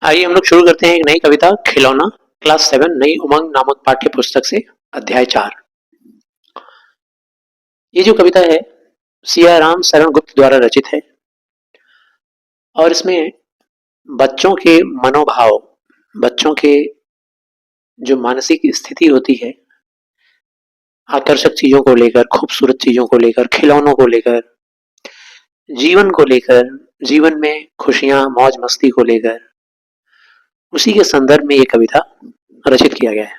आइए हम लोग शुरू करते हैं एक नई कविता खिलौना क्लास 7 नई उमंग नामक पाठ्य पुस्तक से अध्याय 4। ये जो कविता है सियाराम शरण गुप्त द्वारा रचित है और इसमें बच्चों के मनोभाव, बच्चों के जो मानसिक स्थिति होती है, आकर्षक चीजों को लेकर, खूबसूरत चीजों को लेकर, खिलौनों को लेकर, जीवन को लेकर, जीवन में खुशियां मौज मस्ती को लेकर, उसी के संदर्भ में ये कविता रचित किया गया है।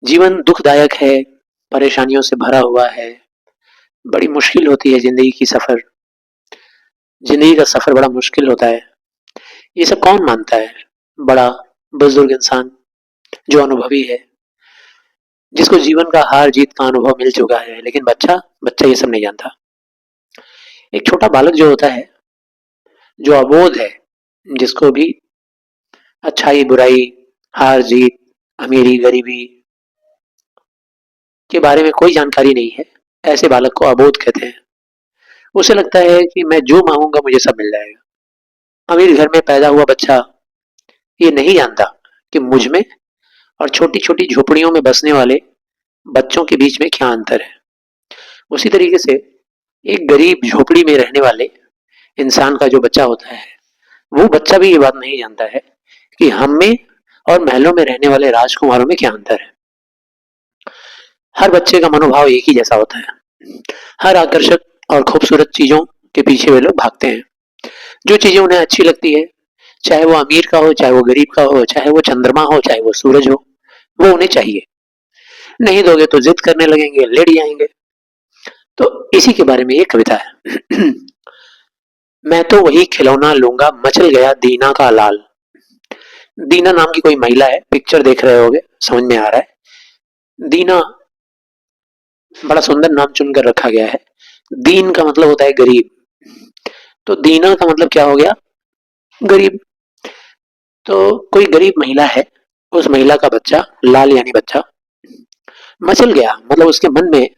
जीवन दुखदायक है, परेशानियों से भरा हुआ है, बड़ी मुश्किल होती है जिंदगी की सफर, जिंदगी का सफर बड़ा मुश्किल होता है। ये सब कौन मानता है? बड़ा बुजुर्ग इंसान जो अनुभवी है, जिसको जीवन का हार जीत का अनुभव मिल चुका है। लेकिन बच्चा बच्चा ये सब नहीं जानता। एक छोटा बालक जो होता है, जो अबोध है, जिसको भी अच्छाई बुराई, हार जीत, अमीरी गरीबी के बारे में कोई जानकारी नहीं है, ऐसे बालक को अबोध कहते हैं। उसे लगता है कि मैं जो मांगूंगा मुझे सब मिल जाएगा। अमीर घर में पैदा हुआ बच्चा ये नहीं जानता कि मुझ में और छोटी छोटी झोपड़ियों में बसने वाले बच्चों के बीच में क्या अंतर है। उसी तरीके से एक गरीब झोपड़ी में रहने वाले इंसान का जो बच्चा होता है, वो बच्चा भी ये बात नहीं जानता है कि हम में और महलों में रहने वाले राजकुमारों में क्या अंतर है। हर बच्चे का मनोभाव एक ही जैसा होता है। हर आकर्षक और खूबसूरत चीजों के पीछे वे लोग भागते हैं। जो चीजें उन्हें अच्छी लगती है, चाहे वो अमीर का हो, चाहे वो गरीब का हो, चाहे वो चंद्रमा हो, चाहे वो सूरज हो, वो उन्हें चाहिए। नहीं दोगे तो जिद करने लगेंगे, लेट जाएंगे। तो इसी के बारे में ये कविता है। मैं तो वही खिलौना लूंगा, मचल गया दीना का लाल। दीना नाम की कोई महिला है, पिक्चर देख रहे होगे, समझ में आ रहा है। दीना बड़ा सुंदर नाम चुनकर रखा गया है। दीन का मतलब होता है गरीब, तो दीना का मतलब क्या हो गया? गरीब। तो कोई गरीब महिला है, उस महिला का बच्चा लाल यानी बच्चा मचल गया, मतलब उसके मन में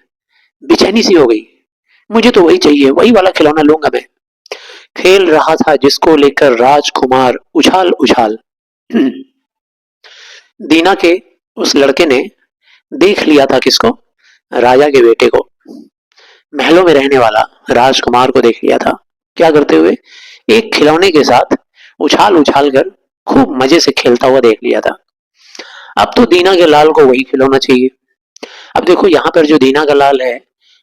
बेचैनी सी हो गई। मुझे तो वही चाहिए, वही वाला खिलौना लूंगा मैं। खेल रहा था जिसको लेकर राजकुमार उछाल उछाल। दीना के उस लड़के ने देख लिया था किसको? राजा के बेटे को, महलों में रहने वाला राजकुमार को देख लिया था। क्या करते हुए? एक खिलौने के साथ उछाल उछाल कर खूब मजे से खेलता हुआ देख लिया था। अब तो दीना के लाल को वही खिलौना चाहिए। अब देखो यहाँ पर जो दीना का लाल है,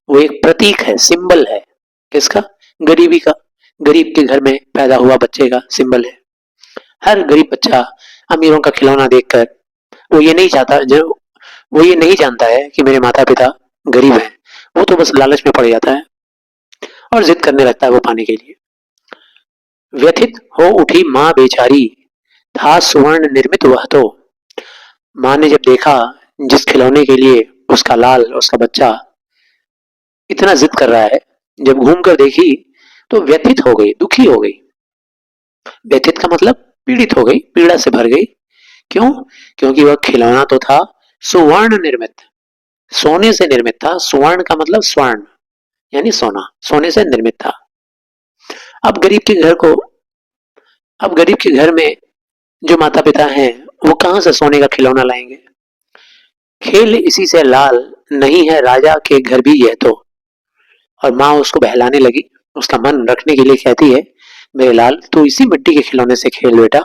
वो एक प्रतीक है, सिंबल है। किसका? गरीबी का। गरीब के घर में पैदा हुआ बच्चे का सिंबल है। हर गरीब बच्चा अमीरों का खिलौना देखकर वो ये नहीं चाहता, जो वो ये नहीं जानता है कि मेरे माता पिता गरीब हैं। वो तो बस लालच में पड़ जाता है और जिद करने लगता है वो पाने के लिए। व्यथित हो उठी माँ बेचारी, था सुवर्ण निर्मित वह तो। माँ ने जब देखा जिस खिलौने के लिए उसका लाल, उसका बच्चा इतना जिद कर रहा है, जब घूम कर देखी तो व्यथित हो गई, दुखी हो गई। व्यथित का मतलब पीड़ित हो गई, पीड़ा से भर गई। क्यों? क्योंकि वह खिलौना तो था सुवर्ण निर्मित, सोने से निर्मित था। सुवर्ण का मतलब स्वर्ण यानी सोना, सोने से निर्मित था। अब गरीब के घर को, अब गरीब के घर में जो माता पिता हैं, वो कहां से सोने का खिलौना लाएंगे? खेल इसी से लाल, नहीं है राजा के घर भी यह तो। और माँ उसको बहलाने लगी, उसका मन रखने के लिए कहती है, मेरे लाल तू इसी मिट्टी के खिलौने से खेल बेटा।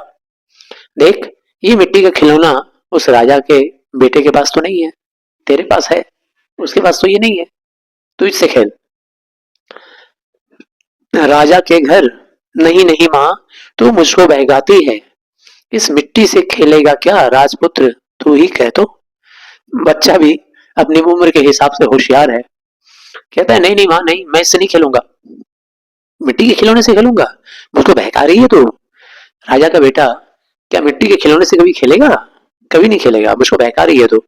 देख, ये मिट्टी का खिलौना उस राजा के बेटे के पास तो नहीं है, तेरे पास है, उसके पास तो ये नहीं है, तू इससे खेल। राजा के घर? नहीं नहीं माँ, तू मुझको बहकाती है, इस मिट्टी से खेलेगा क्या राजपुत्र, तू ही कह तो। बच्चा भी अपनी उम्र के हिसाब से होशियार है, कहता है नहीं नहीं माँ नहीं, मैं इससे नहीं खेलूंगा, मिट्टी के खिलौने से खेलूंगा। मुझको बहका रही है तू। राजा का बेटा क्या मिट्टी के खिलौने से कभी खेलेगा? कभी नहीं खेलेगा, मुझको बहका रही है तू।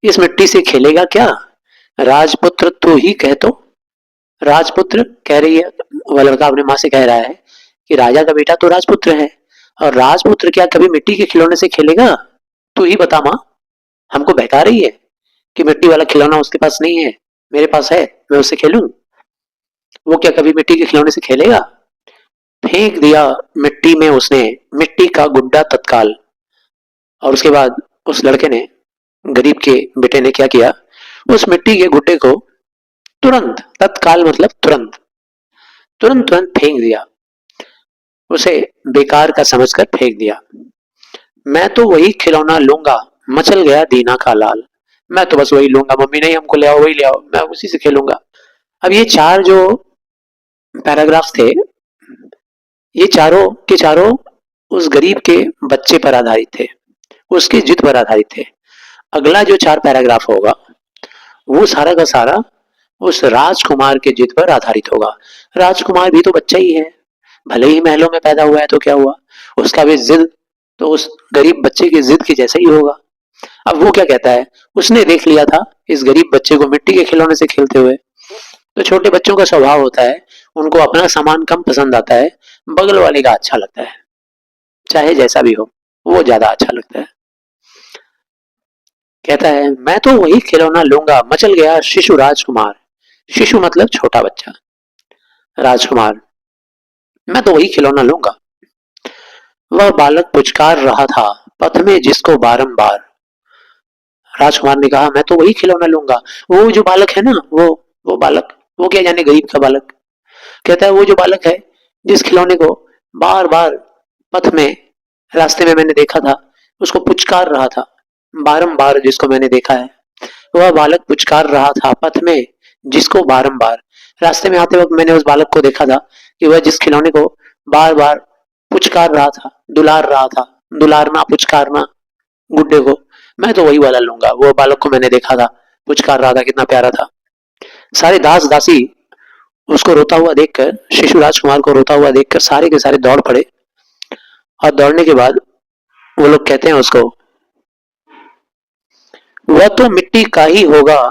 इस मिट्टी से खेलेगा क्या राजपुत्र, तू ही कह तो। राजपुत्र कह रही है, वह लड़का अपने माँ से कह रहा है कि राजा का बेटा तो राजपुत्र है, और राजपुत्र क्या कभी मिट्टी के खिलौने से खेलेगा? तू ही बता माँ। हमको बहका रही है कि मिट्टी वाला खिलौना उसके पास नहीं है, मेरे पास है, मैं उससे खेलूं। वो क्या कभी मिट्टी के खिलौने से खेलेगा? फेंक दिया मिट्टी में उसने मिट्टी का गुड्डा तत्काल। और उसके बाद उस लड़के ने, गरीब के बेटे ने क्या किया, उस मिट्टी के गुड्डे को तुरंत, तत्काल मतलब तुरंत, तुरंत तुरंत फेंक दिया, उसे बेकार का समझकर फेंक दिया। मैं तो वही खिलौना लूंगा, मचल गया दीना का लाल। मैं तो बस वही लूंगा, मम्मी नहीं हमको ले आओ, वही ले आओ, मैं उसी से खेलूंगा। अब ये चार जो पैराग्राफ्स थे, ये चारों के चारों उस गरीब के बच्चे पर आधारित थे, उसकी जिद पर आधारित थे। अगला जो चार पैराग्राफ होगा वो सारा का सारा उस राजकुमार के जिद पर आधारित होगा। राजकुमार भी तो बच्चा ही है, भले ही महलों में पैदा हुआ है तो क्या हुआ, उसका भी जिद तो उस गरीब बच्चे की जिद की जैसा ही होगा। अब वो क्या कहता है, उसने देख लिया था इस गरीब बच्चे को मिट्टी के खिलौने से खेलते हुए। तो छोटे बच्चों का स्वभाव होता है, उनको अपना सामान कम पसंद आता है, बगल वाले का अच्छा लगता है, चाहे जैसा भी हो वो ज्यादा अच्छा लगता है। कहता है मैं तो वही खिलौना लूंगा, मचल गया शिशु राजकुमार। शिशु मतलब छोटा बच्चा, राजकुमार, मैं तो वही खिलौना लूंगा। वह बालक पुचकार रहा था पथ में जिसको बारंबार। राजकुमार ने कहा मैं तो वही खिलौना लूंगा। वो जो बालक है ना, वो बालक, वो क्या जाने गरीब का बालक, कहता है वो जो बालक है जिस खिलौने को बार बार पथ में, रास्ते में मैंने देखा था, उसको पुचकार रहा था, बारंबार जिसको मैंने देखा है, वह बालक पुचकार रहा था पथ में जिसको बारंबार। रास्ते में आते वक्त मैंने उस बालक को देखा था कि वह जिस खिलौने को बार बार पुचकार रहा था, दुलार रहा था, दुलारना पुचकारना गुड्डे को, मैं तो वही वाला लूंगा। वो बालक को मैंने देखा था, पुचकार रहा था, कितना प्यारा था। सारे दास दासी उसको रोता हुआ देखकर, शिशु राजकुमार को रोता हुआ देखकर सारे के सारे दौड़ पड़े। और दौड़ने के बाद वो लोग कहते हैं उसको, वह तो मिट्टी का ही होगा,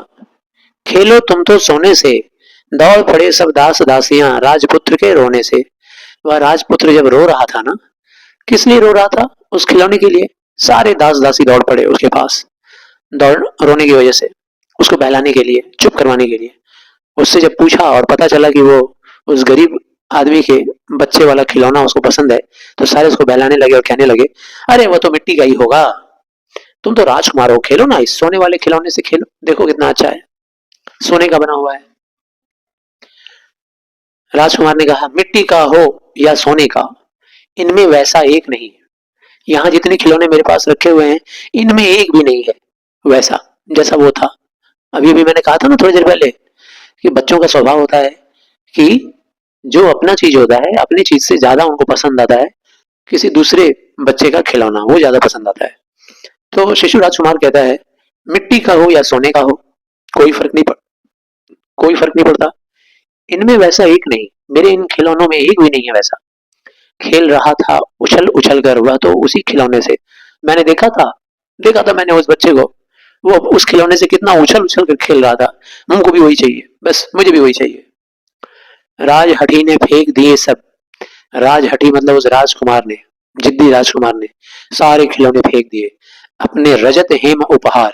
खेलो तुम तो सोने से। दौड़ पड़े सब दास दासियां राजपुत्र के रोने से। वह राजपुत्र जब रो रहा था ना, किस लिए रो रहा था, उस खिलौने के लिए। सारे दास दासी दौड़ पड़े उसके पास, दौड़, रोने की वजह से, उसको बहलाने के लिए, चुप करवाने के लिए। उससे जब पूछा और पता चला कि वो उस गरीब आदमी के बच्चे वाला खिलौना उसको पसंद है, तो सारे उसको बहलाने लगे और कहने लगे, अरे वो तो मिट्टी का ही होगा, तुम तो राजकुमार हो, खेलो ना इस सोने वाले खिलौने से खेलो, देखो कितना अच्छा है, सोने का बना हुआ है। राजकुमार ने कहा मिट्टी का हो या सोने का, इनमें वैसा एक नहीं। यहाँ जितने खिलौने मेरे पास रखे हुए हैं, इनमें एक भी नहीं है वैसा जैसा वो था। अभी भी मैंने कहा था ना थोड़ी देर पहले कि बच्चों का स्वभाव होता है कि जो अपना चीज होता है, अपनी चीज से ज्यादा उनको पसंद आता है किसी दूसरे बच्चे का खिलौना, वो ज्यादा पसंद आता है। तो शिशु राजकुमार कहता है मिट्टी का हो या सोने का हो, कोई फर्क नहीं पड़ कोई फर्क नहीं पड़ता, इनमें वैसा एक नहीं, मेरे इन खिलौनों में एक भी नहीं है वैसा। खेल रहा था उछल उछल कर वह तो उसी खिलौने से। मैंने देखा था मैंने उस बच्चे को, वो उस खिलौने से कितना उछल उछल कर खेल रहा था, हमको भी वही चाहिए, बस मुझे भी वही चाहिए। राजहठी ने फेंक दिए सब, राजहठी मतलब उस राजकुमार ने, जिद्दी राजकुमार ने सारे खिलौने फेंक दिए, अपने रजत हेम उपहार,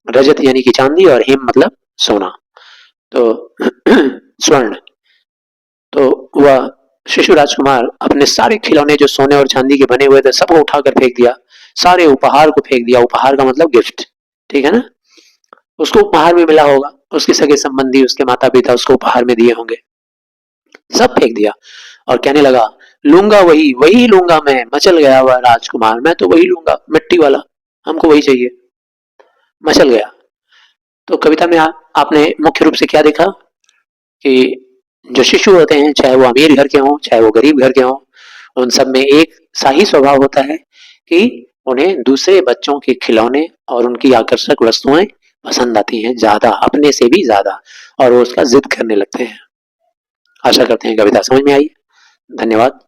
रजत यानी कि चांदी और हेम मतलब सोना, तो स्वर्ण। तो वह शिशु राजकुमार अपने सारे खिलौने जो सोने और चांदी के बने हुए थे सबको उठाकर फेंक दिया, सारे उपहार को फेंक दिया, उपहार का मतलब गिफ्ट, ठीक है ना, उसको उपहार में मिला होगा, उसके सगे संबंधी, उसके माता पिता उसको उपहार में दिए होंगे, सब फेंक दिया और कहने लगा लूंगा वही, वही लूंगा मैं, मचल गया हुआ राजकुमार, मैं तो वही लूंगा मिट्टी वाला, हमको वही चाहिए, मचल गया। तो कविता में आपने मुख्य रूप से क्या देखा कि जो शिशु होते हैं, चाहे वो अमीर घर के हों चाहे वो गरीब घर के हों, उन सब में एक सा ही स्वभाव होता है कि उन्हें दूसरे बच्चों के खिलौने और उनकी आकर्षक वस्तुएं पसंद आती हैं ज्यादा, अपने से भी ज्यादा, और वो उसका जिद करने लगते हैं। आशा करते हैं कविता समझ में आई। धन्यवाद।